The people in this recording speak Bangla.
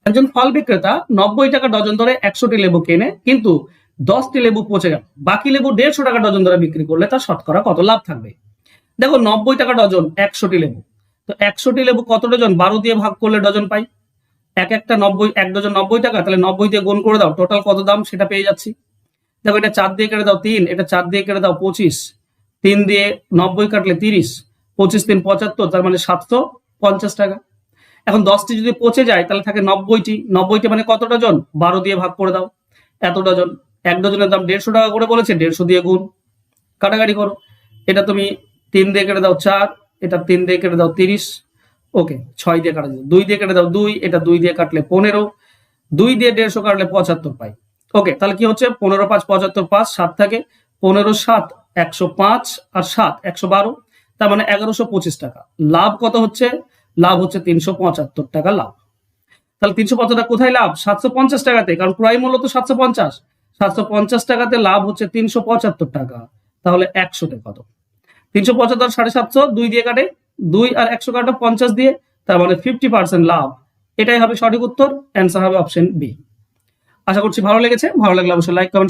একজন ফল বিক্রেতা 90 টাকা ডজন ধরে 100টি লেবু কেনে, কিন্তু 10টি লেবু পচে গেল, বাকি লেবু 150 টাকা ডজন ধরে বিক্রি করলে তার শতকরা কত লাভ থাকবে? দেখো 90 টাকা ডজন 100টি লেবু, তো 100টি লেবু কত ডজন? 12 দিয়ে ভাগ করলে ডজন পাই। একটা 90, এক ডজন 90 টাকা, তাহলে 90 দিয়ে গুণ করে দাও, টোটাল কত দাম সেটা পেয়ে যাচ্ছি। দেখো এটা 4 দিয়ে কেটে দাও 3, এটা 4 দিয়ে কেটে দাও 25, 3 দিয়ে 90 কাটলে 30, 25 3 75, তার মানে 750 টাকা। এখন 10টি যদি পচে যায় তাহলে থাকে 90টি, 90টি মানে কত ডজন? 12 দিয়ে ভাগ করে দাও, এত ডজন। এক ডজনের দাম 150 টাকা করে বলেছে, 150 দিয়ে গুণ, কাটাকাটি করো। এটা তুমি 3 দিয়ে কেটে দাও 4, এটা 3 দিয়ে কেটে দাও 30, ওকে 6 দিয়ে কাটা যাবে, 2 দিয়ে কেটে দাও 2, এটা 2 দিয়ে কাটলে 15, 2 দিয়ে 150 কাটলে 75 পাই। ওকে, তাহলে কি হচ্ছে? 15 5 75, 5 7 থাকে, 15 7 105 আর 7 112, তার মানে 1125 টাকা। লাভ কত হচ্ছে? লাভ হচ্ছে 375 টাকা লাভ। তাহলে 375 টাকা কোথায় লাভ? 750 টাকাতে, কারণ ক্রয় মূল্য তো 750, 750 টাকাতে লাভ হচ্ছে 375 টাকা। তাহলে 100তে কত? 375 750, 2 দিয়ে কাটে, 2 আর 100 কাটো 50 দিয়ে, তার মানে 50% লাভ। এটাই হবে সঠিক উত্তর, অ্যান্সার হবে অপশন বি। আশা করছি ভালো লেগেছে, ভালো লাগলে অবশ্যই লাইক কমেন্ট